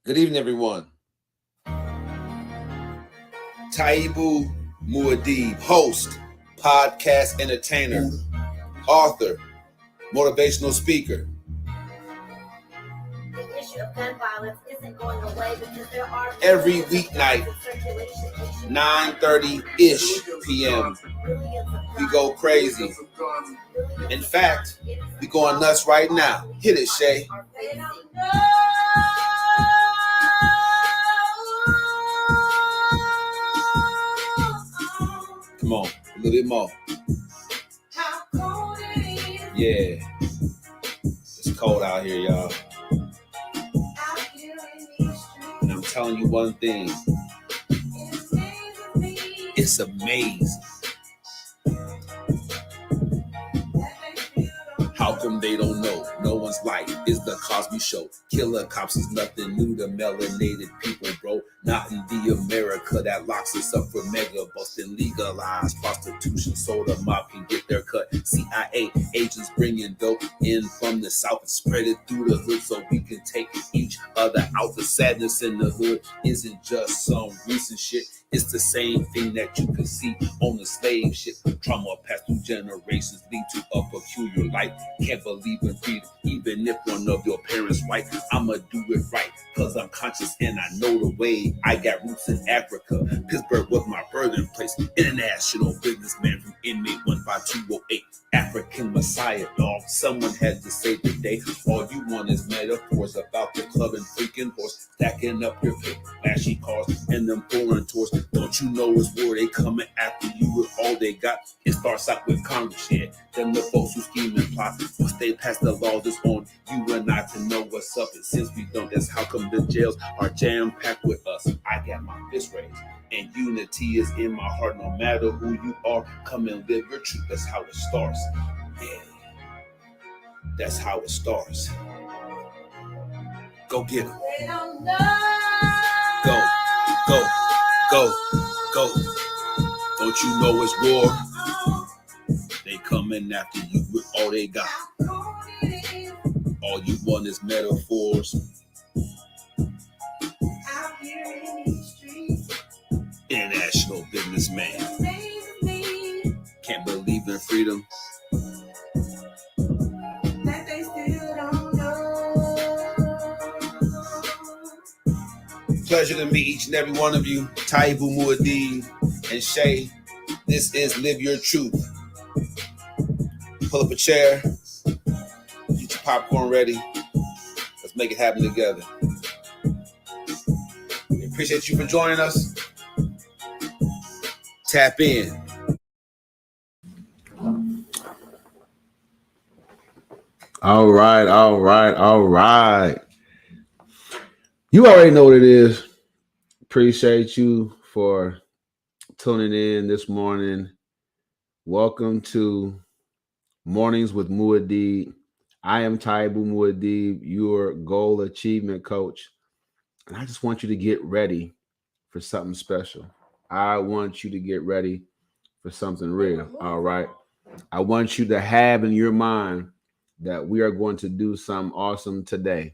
Good evening, everyone. Taibu Muad'Dib, host, podcast entertainer, author, motivational speaker. The issue of gun violence isn't going away because there are every weeknight, 9:30-ish p.m. We go crazy. In fact, we going nuts right now. Hit it, Shay. Come on, a little bit more. Yeah. It's cold out here, y'all. And I'm telling you one thing. It's amazing. How come they don't know? No one's life is the Cosby Show. Killer cops is nothing new to melanated people, bro. Not in the America that locks us up for mega busting, legalized prostitution so the mob can get their cut. CIA agents bringing dope in from the south and spread it through the hood so we can take each other out. The sadness in the hood isn't just some recent shit. It's the same thing that you can see on the slave ship. Trauma passed through generations lead to a peculiar life. Can't believe in freedom, even if one of your parents white. I'ma do it right, cause I'm conscious and I know the way. I got roots in Africa. Pittsburgh was my birthing place. International businessman from inmate 15208. African Messiah, dog. Someone had to save the day. All you want is metaphors about the club and freaking horse. Stacking up your paper, flashy cars, and them foreign tours. Don't you know it's war? They coming after you with all they got. It starts out with Congress, yeah. Them the folks who scheme and plot. Once they pass the laws, it's on you and I to know what's up. And since we don't, that's how come the jails are jam-packed with us. I got my fist raised, and unity is in my heart. No matter who you are, come and live your truth. That's how it starts. Yeah, that's how it starts. Go get them. Go, go, go, go. Don't you know it's war? They coming after you with all they got. All you want is metaphors. International businessman. Can't believe in freedom. Pleasure to meet each and every one of you. Taibu Muad'Dib and Shay. This is Live Your Truth. Pull up a chair. Get your popcorn ready. Let's make it happen together. We appreciate you for joining us. Tap in. All right. You already know what it is. Appreciate you for tuning in this morning. Welcome to Mornings with Muad'Dib. I am Taibu Muad'Dib, your goal achievement coach. And I just want you to get ready for something special. I want you to get ready for something real. All right. I want you to have in your mind that we are going to do something awesome today.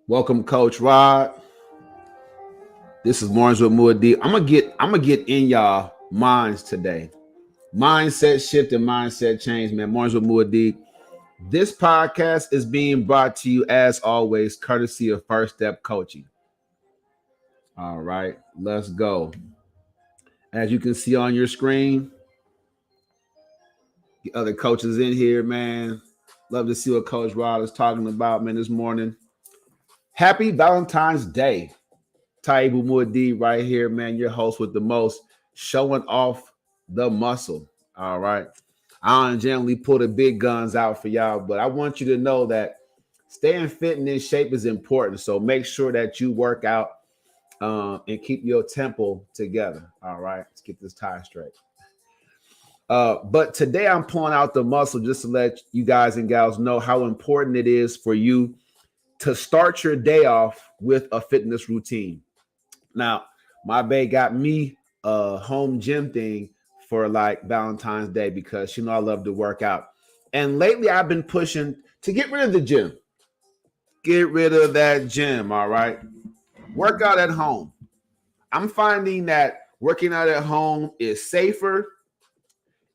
Welcome, Coach Rod. This is Mornings with Muad'Dib. I'm gonna get in y'all minds today. Mindset shift and mindset change, man. Mornings with Muad'Dib. This podcast is being brought to you, as always, courtesy of First Step Coaching. All right, let's go. As you can see on your screen, the other coaches in here, man. Love to see what Coach Rod is talking about, man, this morning. Happy Valentine's Day. Taibu Muad'Dib right here, man. Your host with the most, showing off the muscle. All right. I don't generally pull the big guns out for y'all, but I want you to know that staying fit and in shape is important. So make sure that you work out and keep your tempo together. All right. Let's get this tie straight. But today I'm pulling out the muscle just to let you guys and gals know how important it is for you to start your day off with a fitness routine. Now, my bae got me a home gym thing for like Valentine's Day because I love to work out. And lately I've been pushing to get rid of the gym. Get rid of that gym, all right? Work out at home. I'm finding that working out at home is safer.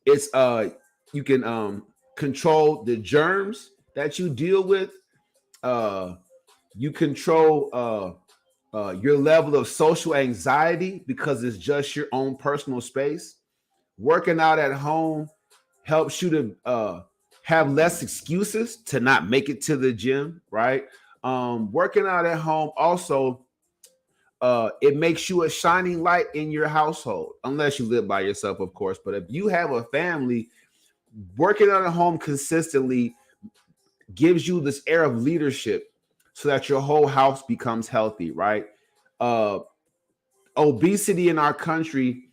It's you can control the germs that you deal with. Uh you control your level of social anxiety because it's just your own personal space. Working out at home helps you to have less excuses to not make it to the gym, right? Working out at home also it makes you a shining light in your household, unless you live by yourself, of course. But if you have a family, working out at home consistently gives you this air of leadership so that your whole house becomes healthy, right? Uh, Obesity in our country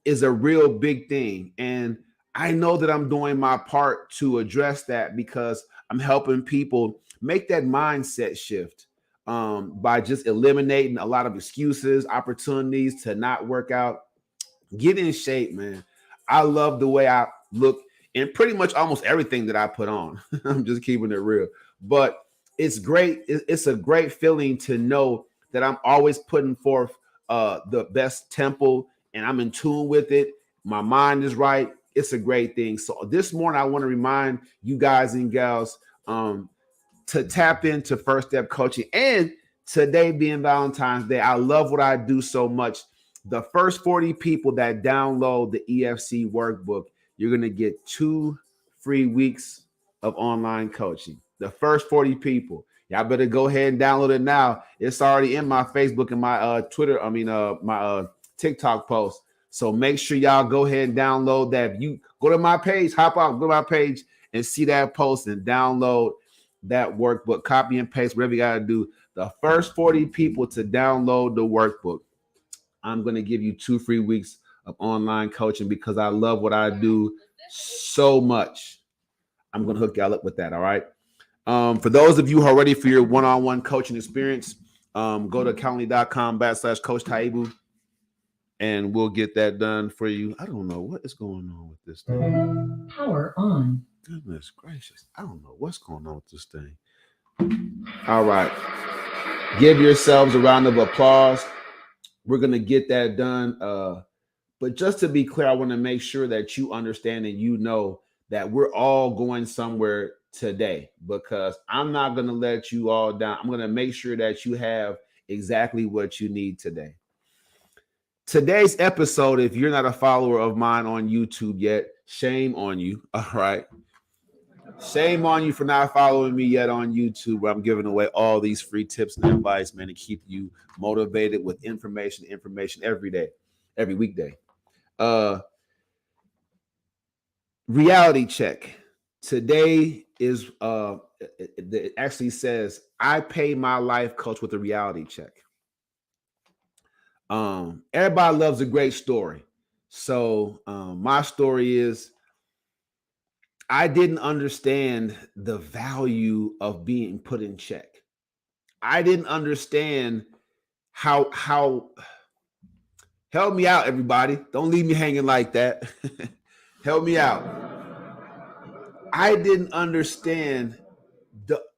is a real big thing. And I know that I'm doing my part to address that because I'm helping people make that mindset shift by just eliminating a lot of excuses, opportunities to not work out. Get in shape, man. I love the way I look in pretty much almost everything that I put on. I'm just keeping it real. But it's great. It's a great feeling to know that I'm always putting forth the best tempo and I'm in tune with it. My mind is right. It's a great thing. So this morning, I want to remind you guys and gals to tap into First Step Coaching. And today being Valentine's Day, I love what I do so much. The first 40 people that download the EFC workbook, you're going to get 2 free weeks of online coaching. The first 40 people. Y'all better go ahead and download it now. It's already in my Facebook and my Twitter, my TikTok post. So make sure y'all go ahead and download that. If you go to my page, hop out, go to my page and see that post and download that workbook. Copy and paste, whatever you got to do. The first 40 people to download the workbook, I'm going to give you 2 free weeks of online coaching because I love what I do so much. I'm going to hook y'all up with that. All right. For those of you who are ready for your one-on-one coaching experience, go to calendly.com/Coach Taibu and we'll get that done for you. I don't know what is going on with this thing. Power on. Goodness gracious. I don't know what's going on with this thing. All right. Give yourselves a round of applause. We're going to get that done. But just to be clear, I want to make sure that you understand and you know that we're all going somewhere today because I'm not going to let you all down. I'm going to make sure that you have exactly what you need today. Today's episode, if you're not a follower of mine on YouTube yet, shame on you. All right. Shame on you for not following me yet on YouTube, where I'm giving away all these free tips and advice, man, to keep you motivated with information every day, every weekday. Reality check. Today is it actually says I pay my life coach with a reality check. Everybody loves a great story. So my story is I didn't understand the value of being put in check. I didn't understand how help me out, everybody. Don't leave me hanging like that. Help me out. I didn't understand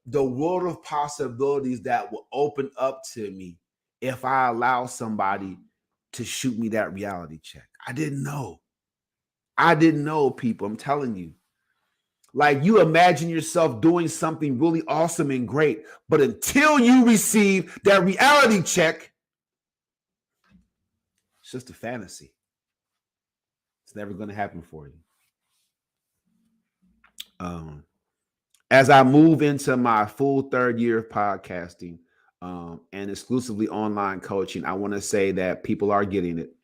the world of possibilities that will open up to me if I allow somebody to shoot me that reality check. I didn't know. People. I'm telling you. Like you imagine yourself doing something really awesome and great, but until you receive that reality check, it's just a fantasy. It's never going to happen for you. As I move into my full 3rd year of podcasting and exclusively online coaching, I want to say that people are getting it.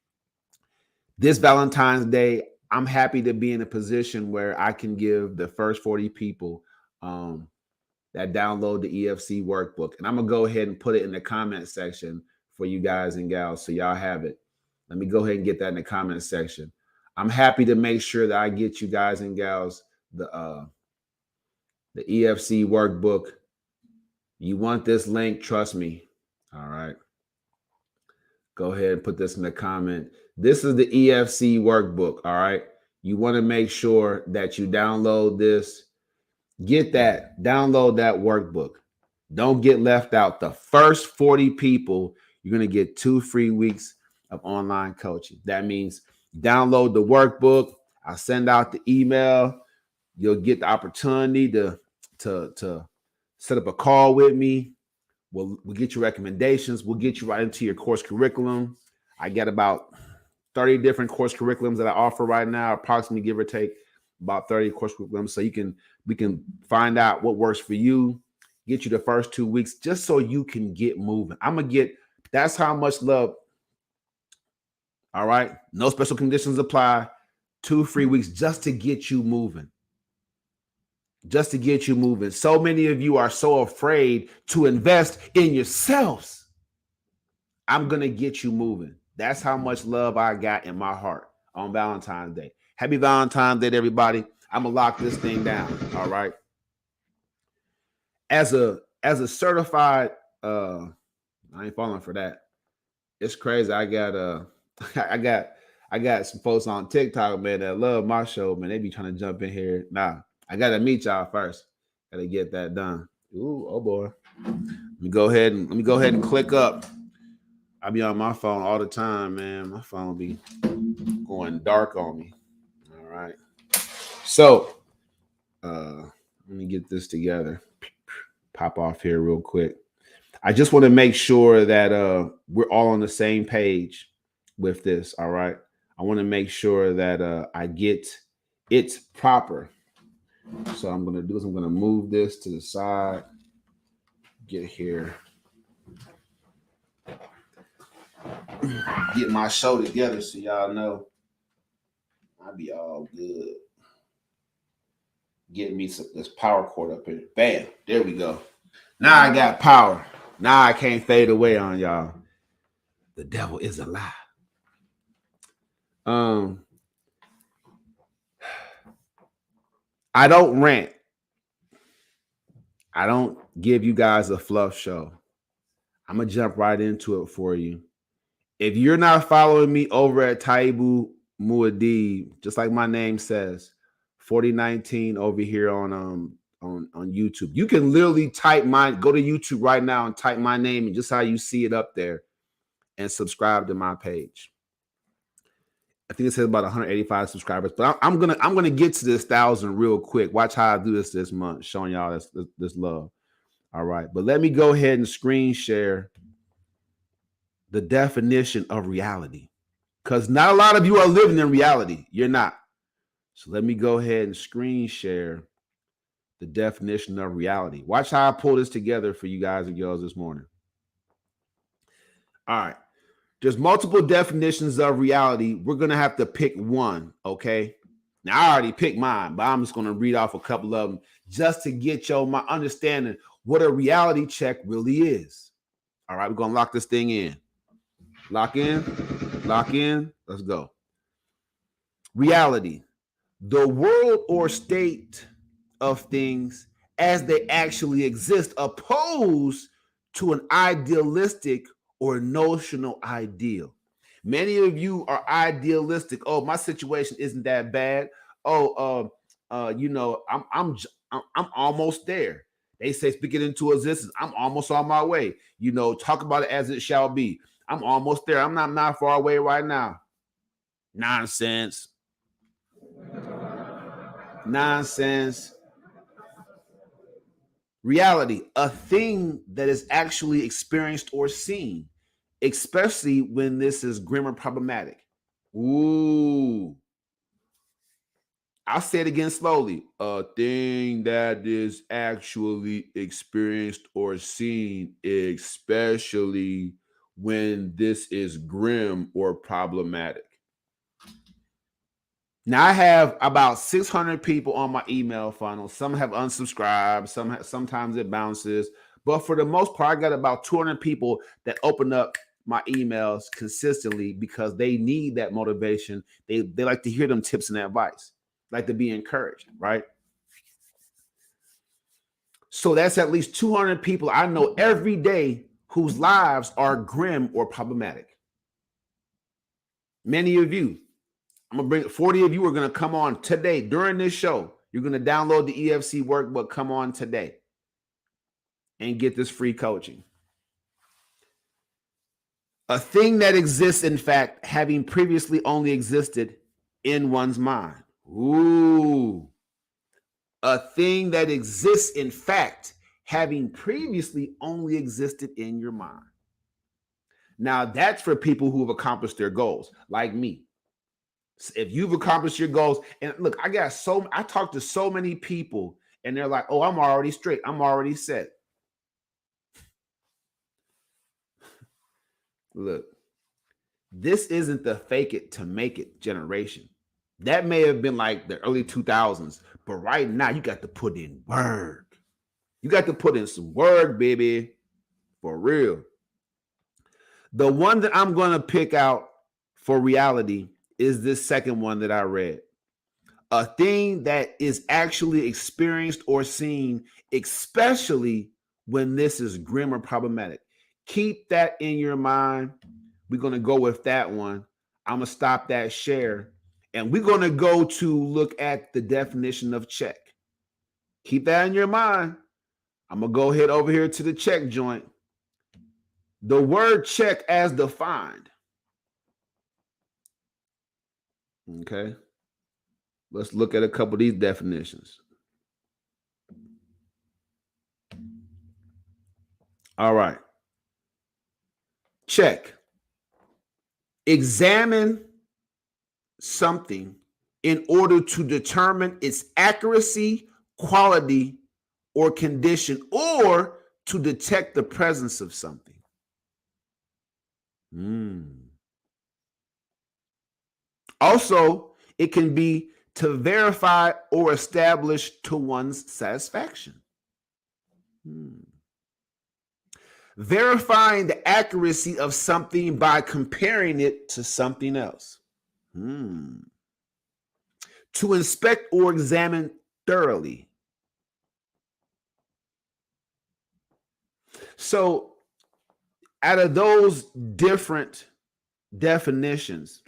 This Valentine's Day, I'm happy to be in a position where I can give the first 40 people that download the EFC workbook. And I'm going to go ahead and put it in the comment section for you guys and gals so y'all have it. Let me go ahead and get that in the comment section. I'm happy to make sure that I get you guys and gals the EFC workbook. You want this link? Trust me. All right. Go ahead and put this in the comment. This is the EFC workbook. All right. You want to make sure that you download this. Get that. Download that workbook. Don't get left out. The first 40 people, you're going to get 2 free weeks of online coaching. That means download the workbook. I'll send out the email. You'll get the opportunity to set up a call with me. We'll get you recommendations. We'll get you right into your course curriculum. I get about 30 different course curriculums that I offer right now, approximately give or take about 30 course curriculums. So we can find out what works for you, get you the first 2 weeks just so you can get moving. That's how much love. All right. No special conditions apply. 2 free weeks just to get you moving. Just to get you moving. So many of you are so afraid to invest in yourselves. I'm going to get you moving. That's how much love I got in my heart on Valentine's Day. Happy Valentine's Day, everybody. I'm going to lock this thing down. All right. As a certified, I ain't falling for that. It's crazy. I got some folks on TikTok, man, that love my show, man. They be trying to jump in here. Nah, I gotta meet y'all first. Gotta get that done. Ooh, oh boy. Let me go ahead and click up. I be on my phone all the time, man. My phone be going dark on me. All right. So let me get this together. Pop off here real quick. I just want to make sure that we're all on the same page with this. All right. I want to make sure that I get it proper. So I'm going to do is I'm going to move this to the side. Get here. Get my show together so y'all know I'll be all good. Get me this power cord up here. Bam. There we go. Now I got power. Now I can't fade away on y'all. The devil is a lie. I don't rant. I don't give you guys a fluff show. I'm going to jump right into it for you. If you're not following me over at Taibu Muad'Dib, just like my name says, 4019 over here on YouTube. You can literally go to YouTube right now and type my name and just how you see it up there and subscribe to my page. I think it says about 185 subscribers, but I'm gonna get to this 1,000 real quick. Watch how I do this month, showing y'all this love. All right, but let me go ahead and screen share the definition of reality, because not a lot of you are living in reality. You're not. So let me go ahead and screen share the definition of reality. Watch how I pull this together for you guys and girls this morning. All right. There's multiple definitions of reality. We're going to have to pick one, okay? Now, I already picked mine, but I'm just going to read off a couple of them just to get my understanding what a reality check really is. All right, we're going to lock this thing in. Lock in. Let's go. Reality, the world or state of things as they actually exist, opposed to an idealistic or notional ideal. Many of you are idealistic. Oh, my situation isn't that bad. Oh, I'm almost there. They say, speak it into existence. I'm almost on my way. Talk about it as it shall be. I'm almost there. I'm not far away right now. Nonsense. Reality, a thing that is actually experienced or seen, especially when this is grim or problematic. Ooh. I'll say it again slowly. A thing that is actually experienced or seen, especially when this is grim or problematic. Now, I have about 600 people on my email funnel. Some have unsubscribed. Sometimes it bounces. But for the most part, I got about 200 people that open up my emails consistently because they need that motivation. They like to hear them tips and advice, like to be encouraged, right? So that's at least 200 people I know every day whose lives are grim or problematic. Many of you. I'm going to bring 40 of you are going to come on today during this show. You're going to download the EFC workbook. Come on today. and get this free coaching. A thing that exists, in fact, having previously only existed in one's mind. Ooh. A thing that exists, in fact, having previously only existed in your mind. Now, that's for people who have accomplished their goals, like me. If you've accomplished your goals, and look, I talk to so many people, and they're like, oh, I'm already straight. I'm already set. Look, this isn't the fake it to make it generation. That may have been like the early 2000s, but right now you got to put in work. You got to put in some work, baby, for real. The one that I'm going to pick out for reality is this second one that I read. A thing that is actually experienced or seen, especially when this is grim or problematic. Keep that in your mind. We're going to go with that one. I'm going to stop that share. And we're going to go to look at the definition of check. Keep that in your mind. I'm going to go ahead over here to the check joint. The word check as defined. Okay. Let's look at a couple of these definitions. All right. Check. Examine something in order to determine its accuracy, quality, or condition, or to detect the presence of something. Also, it can be to verify or establish to one's satisfaction. Verifying the accuracy of something by comparing it to something else. To inspect or examine thoroughly. So, out of those different definitions,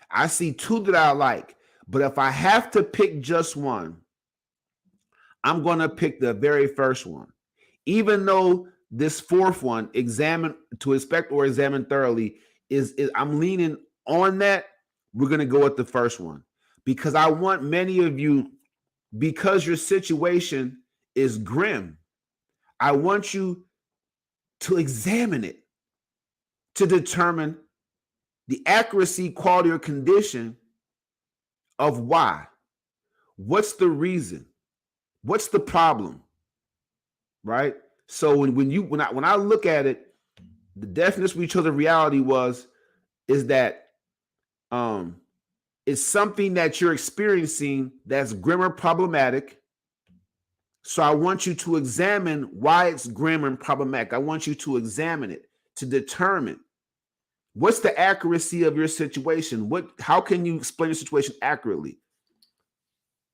I see two that I like. But if I have to pick just one, I'm going to pick the very first one. Even though this fourth one, to inspect or examine thoroughly, is I'm leaning on that. We're going to go with the first one because I want many of you, because your situation is grim, I want you to examine it to determine the accuracy, quality, or condition of why. What's the reason? What's the problem? Right? So when I look at it, the definition we chose of reality is that it's something that you're experiencing that's grim or problematic. So I want you to examine why it's grim and problematic. I want you to examine it to determine what's the accuracy of your situation. How can you explain your situation accurately?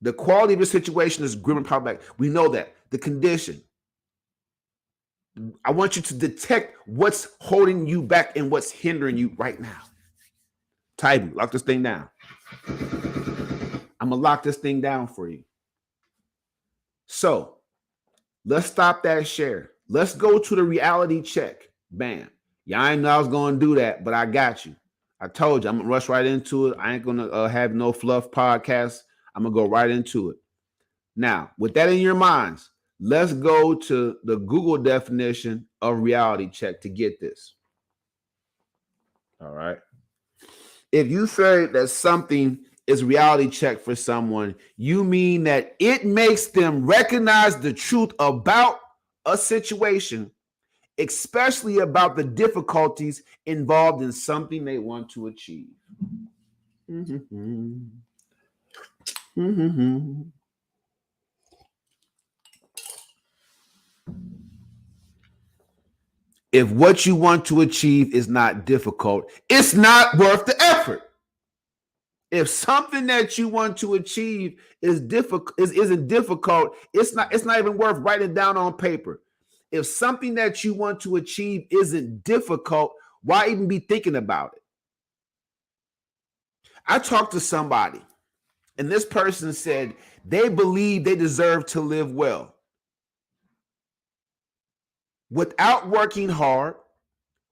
The quality of your situation is grim and problematic. We know that. The condition. I want you to detect what's holding you back and what's hindering you right now. Type, lock this thing down. I'm going to lock this thing down for you. So let's stop that share. Let's go to the reality check. Bam. Yeah, I didn't know I was going to do that, but I got you. I told you I'm going to rush right into it. I ain't going to have no fluff podcast. I'm going to go right into it. Now, with that in your minds, let's go to the Google definition of reality check to get this. All right. If you say that something is reality check for someone, you mean that it makes them recognize the truth about a situation, especially about the difficulties involved in something they want to achieve. If what you want to achieve is not difficult, it's not worth the effort. If something that you want to achieve isn't difficult, it's not even worth writing down on paper. If something that you want to achieve isn't difficult, why even be thinking about it? I talked to somebody, and this person said they believe they deserve to live well. without working hard,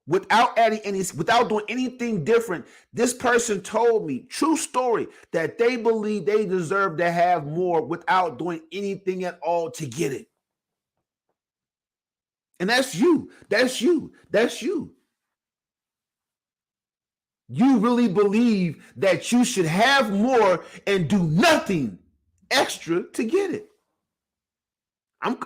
without doing anything different. This person told me, true story, that they believe they deserve to have more without doing anything at all to get it. And that's you. That's you. That's you. You really believe that you should have more and do nothing extra to get it. I'm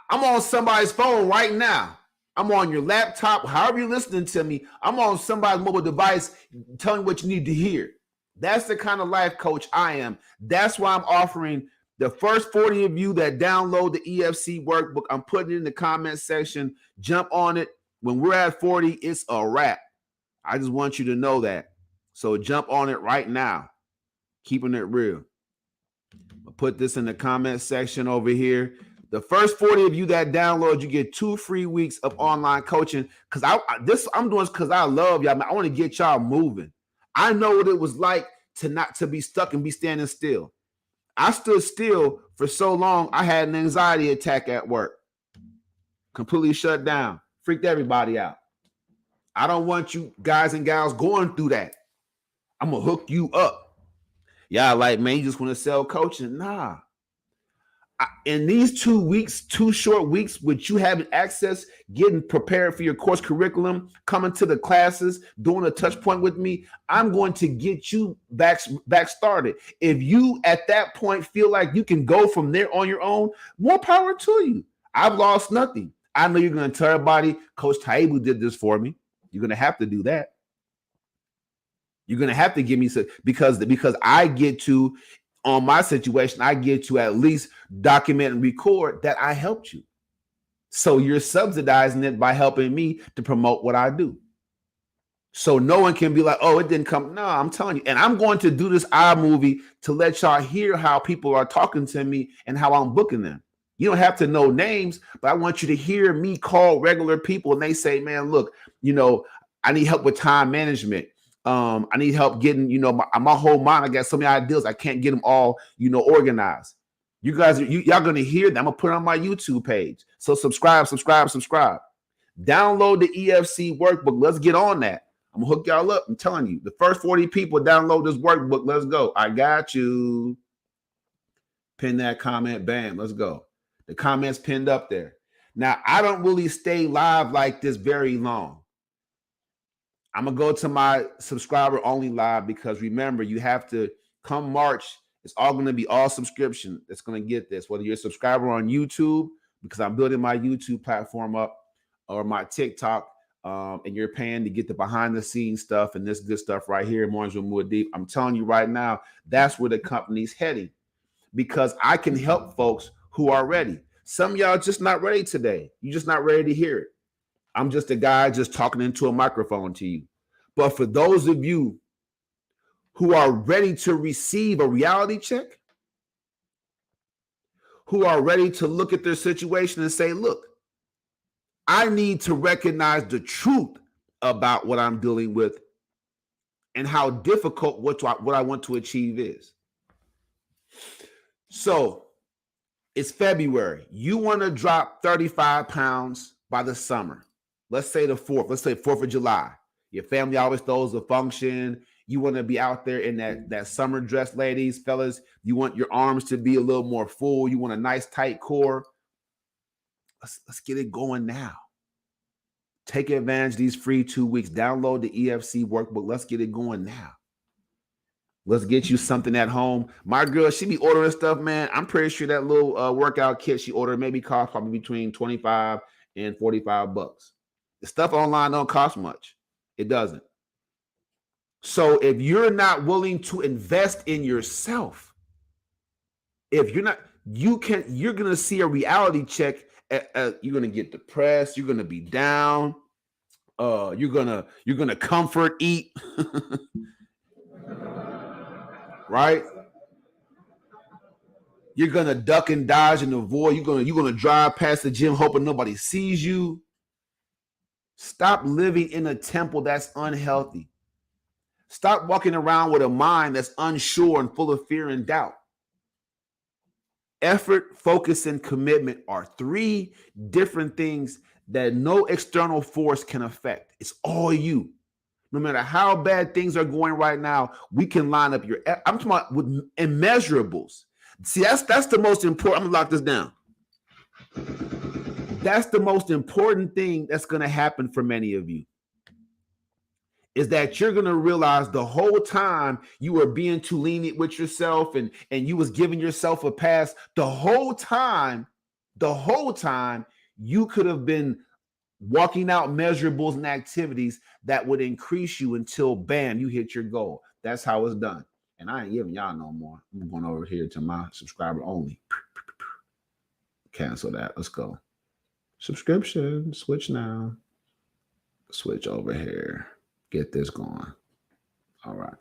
on somebody's phone right now. I'm on your laptop, however you're listening to me. I'm on somebody's mobile device telling you what you need to hear. That's the kind of life coach I am. That's why I'm offering the first 40 of you that download the EFC workbook. I'm putting it in the comment section. Jump on it. When we're at 40, it's a wrap. I just want you to know that. So jump on it right now. Keeping it real. I'll put this in the comment section over here. The first 40 of you that download, you get 2 free weeks of online coaching. Because I'm doing this because I love y'all. I want to get y'all moving. I know what it was like to be stuck and be standing still. I stood still for so long, I had an anxiety attack at work. Completely shut down. Freaked everybody out. I don't want you guys and gals going through that. I'm going to hook you up. Y'all like, man, you just want to sell coaching? Nah. In these 2 weeks, 2 short weeks, which you having access, getting prepared for your course curriculum, coming to the classes, doing a touch point with me, I'm going to get you back started. If you at that point feel like you can go from there on your own, more power to you. I've lost nothing. I know you're going to tell everybody, Coach Taibu did this for me. You're going to have to do that. You're going to have to give me some, because I get to, on my situation, I get to at least document and record that I helped you. So you're subsidizing it by helping me to promote what I do. So no one can be like, oh, it didn't come. No, I'm telling you. And I'm going to do this iMovie to let y'all hear how people are talking to me and how I'm booking them. You don't have to know names, but I want you to hear me call regular people and they say, man, look, I need help with time management. I need help getting, my whole mind. I got so many ideas. I can't get them all, organized. You guys, y'all going to hear that. I'm going to put it on my YouTube page. So subscribe. Download the EFC workbook. Let's get on that. I'm going to hook y'all up. I'm telling you, the first 40 people download this workbook. Let's go. I got you. Pin that comment. Bam. Let's go. The comment's pinned up there. Now, I don't really stay live like this very long. I'm going to go to my subscriber only live because remember, you have to come March. It's all going to be all subscription that's going to get this, whether you're a subscriber on YouTube, because I'm building my YouTube platform up, or my TikTok, and you're paying to get the behind the scenes stuff and this good stuff right here, Mornings with Muad'Dib. I'm telling you right now, that's where the company's heading, because I can help folks who are ready. Some of y'all just not ready today. You're just not ready to hear it. I'm just a guy just talking into a microphone to you. But for those of you who are ready to receive a reality check, who are ready to look at their situation and say, look, I need to recognize the truth about what I'm dealing with and how difficult what I want to achieve is. So it's February. You want to drop 35 pounds by the summer. Let's say the 4th. Let's say 4th of July. Your family always throws a function. You want to be out there in that summer dress, ladies, fellas. You want your arms to be a little more full. You want a nice tight core. Let's get it going now. Take advantage of these free 2 weeks. Download the EFC workbook. Let's get it going now. Let's get you something at home. My girl, she be ordering stuff, man. I'm pretty sure that little workout kit she ordered maybe cost probably between $25 and $45. The stuff online don't cost much. It doesn't. So if you're not willing to invest in yourself, if you're not, you're going to see a reality check. You're going to get depressed. You're going to be down. You're going to comfort eat. Right? You're going to duck and dodge and avoid. You're going to drive past the gym hoping nobody sees you. Stop living in a temple that's unhealthy. Stop walking around with a mind that's unsure and full of fear and doubt. effort, focus, and commitment are three different things that no external force can affect. It's all you. No matter how bad things are going right now, we can line up I'm talking about with immeasurables. See, that's the most important. I'm gonna lock this down. That's the most important thing that's gonna happen for many of you. Is that you're gonna realize the whole time you were being too lenient with yourself and you was giving yourself a pass. The whole time, you could have been walking out measurables and activities that would increase you until bam, you hit your goal. That's how it's done. And I ain't giving y'all no more. I'm going over here to my subscriber only. Cancel that. Let's go. Subscription. Switch now. Switch over here. Get this going. All right.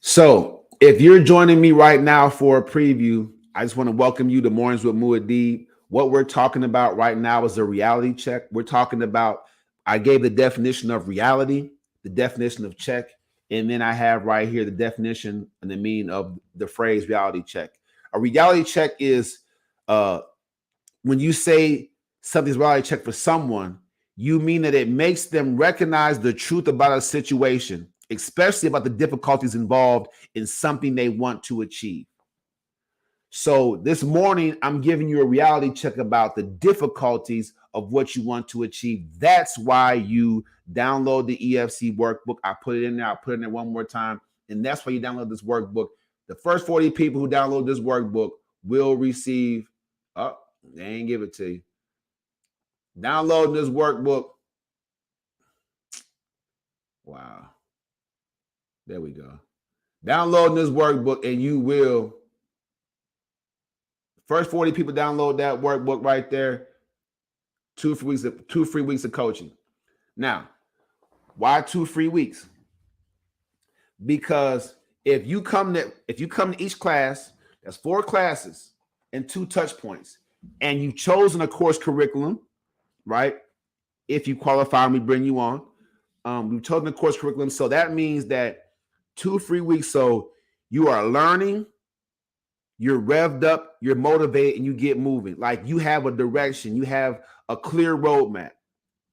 So if you're joining me right now for a preview, I just want to welcome you to Mornings with Muad'Dib. What we're talking about right now is a reality check. We're talking about, I gave the definition of reality, the definition of check, and then I have right here the definition and the meaning of the phrase reality check. A reality check is when you say something's reality check for someone, you mean that it makes them recognize the truth about a situation, especially about the difficulties involved in something they want to achieve. So this morning, I'm giving you a reality check about the difficulties of what you want to achieve. That's why you download the EFC workbook. I put it in there. I'll put it in there one more time. And that's why you download this workbook. The first 40 people who download this workbook will receive, they ain't give it to you. Downloading this workbook. Wow. There we go. Downloading this workbook and you will, first 40 people download that workbook right there. 2 free weeks of coaching. Now, why 2 free weeks? Because if you come to each class, that's 4 classes and 2 touch points, and you've chosen a course curriculum, right? If you qualify, we bring you on. We've chosen a course curriculum, so that means that 2 free weeks. So you are learning, you're revved up, you're motivated, and you get moving. Like you have a direction, you have a clear roadmap.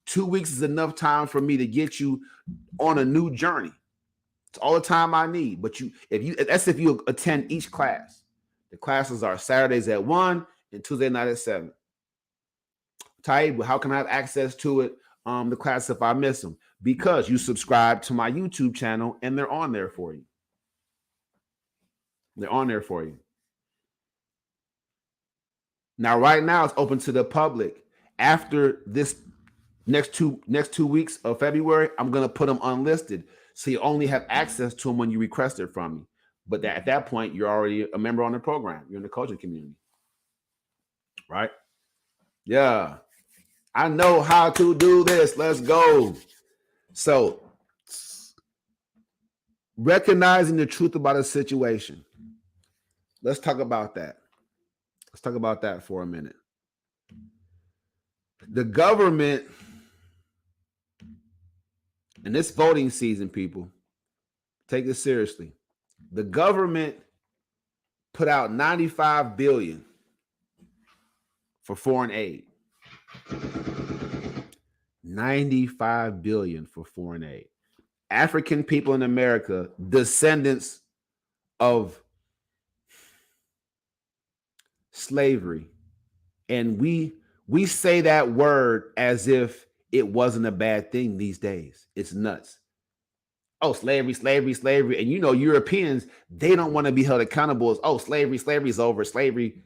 2 weeks is enough time for me to get you on a new journey. It's all the time I need. But if you attend each class. The classes are Saturdays at 1 and Tuesday night at 7. Taib, how can I have access to it? The class if I miss them? Because you subscribe to my YouTube channel and they're on there for you. They're on there for you. Now, right now, it's open to the public. After this next two weeks of February, I'm going to put them unlisted. So you only have access to them when you request it from me. But at that point, you're already a member on the program. You're in the coaching community. Right? Yeah. I know how to do this. Let's go. So, recognizing the truth about a situation. Let's talk about that. Let's talk about that for a minute. The government, in this voting season, people, take this seriously. The government put out $95 billion for foreign aid. $95 billion for foreign aid. African people in America, descendants of slavery. And we say that word as if it wasn't a bad thing these days. It's nuts. Oh, slavery. And Europeans, they don't want to be held accountable as, oh, slavery's over. Slavery,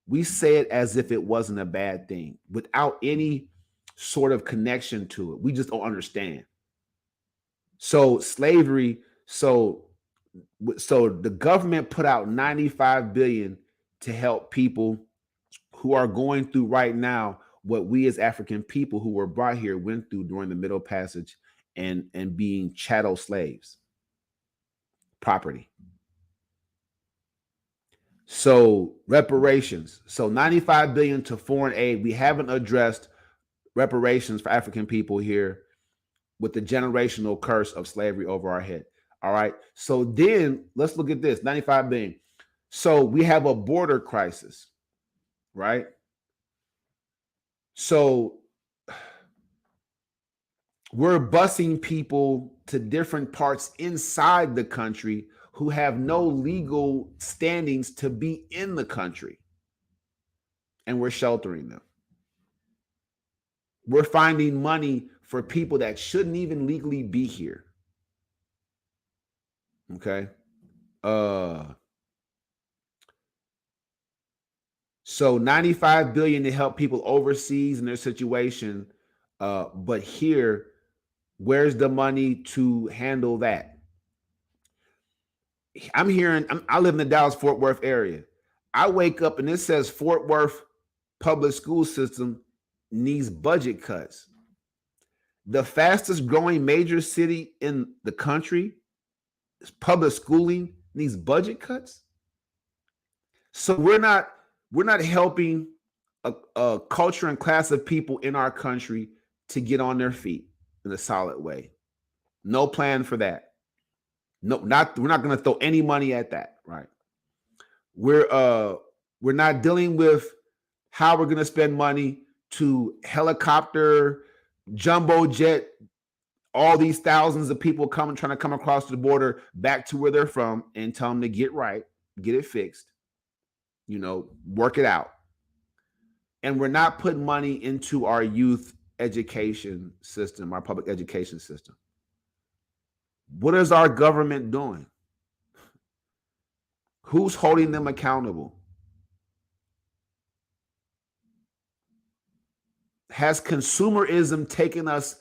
we say it as if it wasn't a bad thing without any sort of connection to it. We just don't understand. So slavery, so the government put out $95 billion to help people who are going through right now what we as African people who were brought here went through during the Middle Passage and being chattel slaves, property. So reparations. So $95 billion to foreign aid. We haven't addressed reparations for African people here with the generational curse of slavery over our head. All right. So then let's look at this 95 billion. So we have a border crisis, right? So we're busing people to different parts inside the country who have no legal standings to be in the country. And we're sheltering them. We're finding money for people that shouldn't even legally be here. Okay. So 95 billion to help people overseas in their situation. But here, where's the money to handle that? I live in the Dallas-Fort Worth area. I wake up and it says Fort Worth public school system needs budget cuts. The fastest growing major city in the country, public schooling needs budget cuts. So we're not helping a culture and class of people in our country to get on their feet in a solid way. No plan for that. No, we're not going to throw any money at that, right? We're not dealing with how we're going to spend money to helicopter, jumbo jet, all these thousands of people trying to come across the border back to where they're from and tell them to get right, get it fixed, work it out. And we're not putting money into our youth education system, our public education system. What is our government doing? Who's holding them accountable? Has consumerism taken us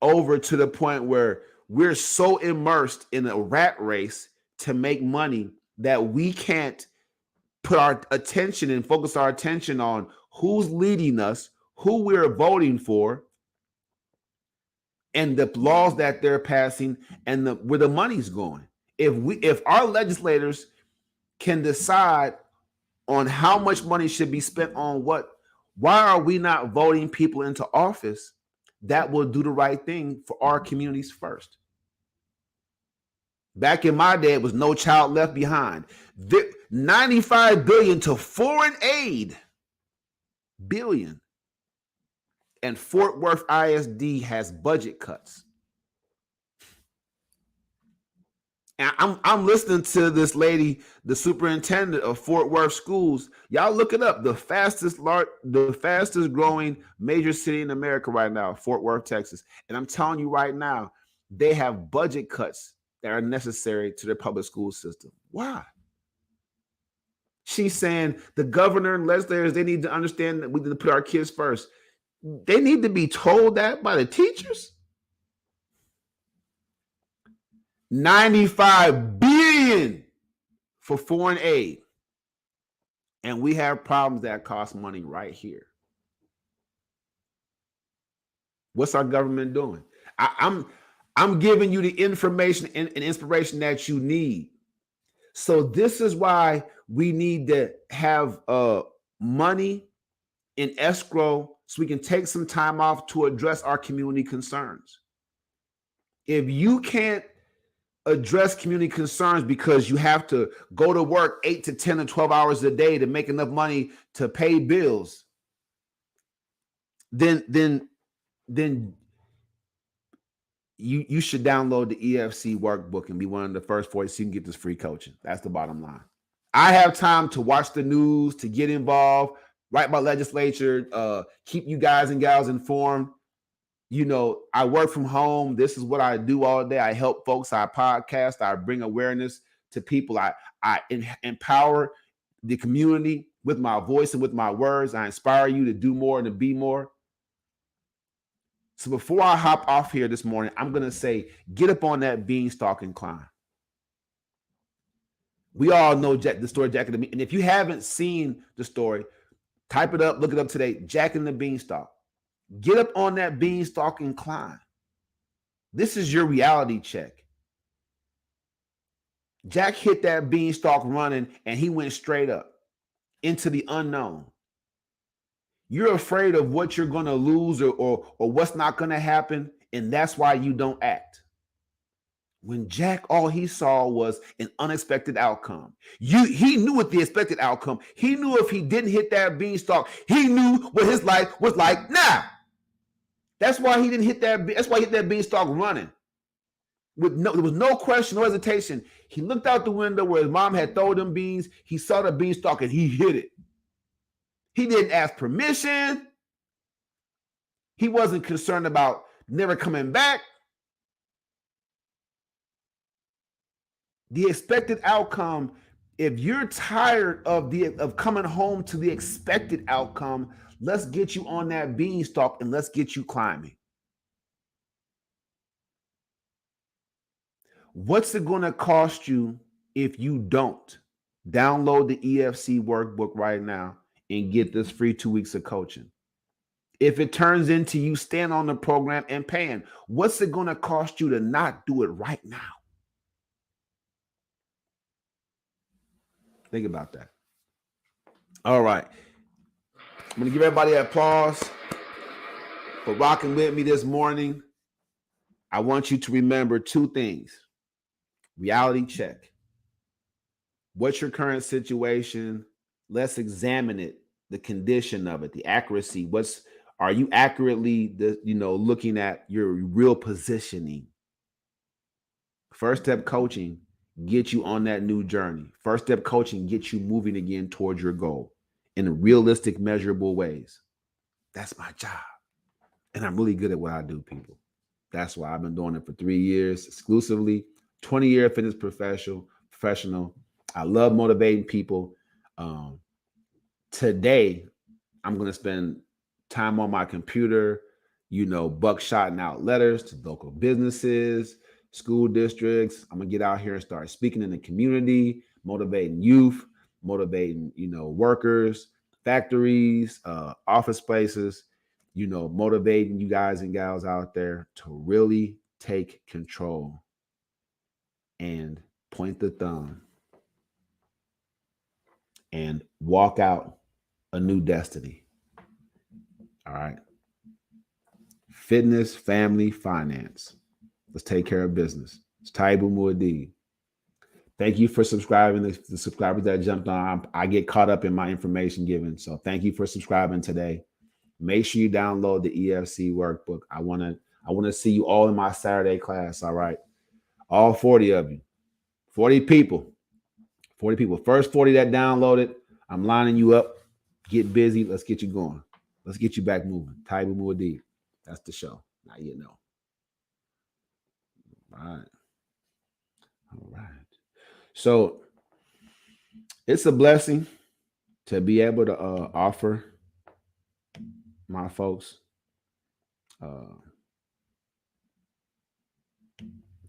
over to the point where we're so immersed in a rat race to make money that we can't put our attention and focus our attention on who's leading us, who we're voting for, and the laws that they're passing, and where the money's going? If our legislators can decide on how much money should be spent on what, why are we not voting people into office that will do the right thing for our communities first? Back in my day, it was No Child Left Behind. 95 billion to foreign aid billion. And Fort Worth ISD has budget cuts. And I'm listening to this lady, the superintendent of Fort Worth schools. Y'all look it up. The fastest growing major city in America right now, Fort Worth, Texas. And I'm telling you right now, they have budget cuts that are necessary to their public school system. Why? She's saying the governor and legislators, they need to understand that we need to put our kids first. They need to be told that by the teachers. 95 billion for foreign aid. And we have problems that cost money right here. What's our government doing? I'm giving you the information and inspiration that you need. So this is why we need to have money in escrow so we can take some time off to address our community concerns. If you can't address community concerns because you have to go to work 8 to 10 or 12 hours a day to make enough money to pay bills, then you should download the EFC workbook and be one of the first 40 so you can get this free coaching. That's the bottom line. I have time to watch the news, to get involved, write my legislature, keep you guys and gals informed. I work from home. This is what I do all day. I help folks. I podcast. I bring awareness to people. I empower the community with my voice and with my words. I inspire you to do more and to be more. So before I hop off here this morning, I'm going to say, get up on that beanstalk and climb. We all know the story Jack and the Beanstalk. And if you haven't seen the story, type it up, look it up today. Jack and the Beanstalk. Get up on that beanstalk and climb. This is your reality check. Jack hit that beanstalk running and he went straight up into the unknown. You're afraid of what you're going to lose or what's not going to happen And that's why you don't act. When Jack, all he saw was an unexpected outcome. He knew what the expected outcome. He knew if he didn't hit that beanstalk, he knew what his life was like now. That's why he didn't hit that. That's why he hit that beanstalk running. There was no question, no hesitation. He looked out the window where his mom had thrown them beans. He saw the beanstalk and he hit it. He didn't ask permission. He wasn't concerned about never coming back. The expected outcome, if you're tired of coming home to the expected outcome, let's get you on that beanstalk and let's get you climbing. What's it going to cost you if you don't? Download the EFC workbook right now and get this free 2 weeks of coaching. If it turns into you staying on the program and paying, what's it going to cost you to not do it right now? Think about that. All right. I'm going to give everybody an applause for rocking with me this morning. I want you to remember 2 things. Reality check. What's your current situation? Let's examine it, the condition of it, the accuracy. Are you accurately looking at your real positioning? First step coaching get you on that new journey. First step coaching gets you moving again towards your goal in realistic, measurable ways. That's my job. And I'm really good at what I do, people. That's why I've been doing it for 3 years exclusively, 20-year fitness professional. I love motivating people. Today, I'm going to spend time on my computer, buckshotting out letters to local businesses, school districts. I'm going to get out here and start speaking in the community, motivating youth, motivating, workers, factories, office places, motivating you guys and gals out there to really take control and point the thumb and walk out a new destiny. All right. Fitness, family, finance. Let's take care of business. It's Taibu Muad'Dib. Thank you for subscribing. The subscribers that jumped on, I get caught up in my information given. So thank you for subscribing today. Make sure you download the EFC workbook. I want to see you all in my Saturday class. All right. All 40 of you. 40 people. 40 people. First 40 that downloaded, I'm lining you up. Get busy. Let's get you going. Let's get you back moving. Taibu Muad'Dib. That's the show. Now you know. All right. So it's a blessing to be able to offer my folks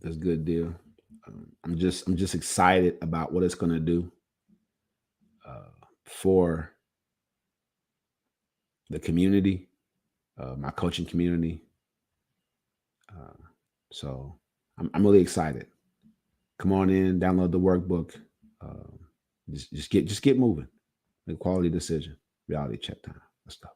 this good deal. I'm just excited about what it's going to do for the community, my coaching community. So I'm really excited. Come on in, download the workbook. Just get moving. Make a quality decision. Reality check time. Let's go.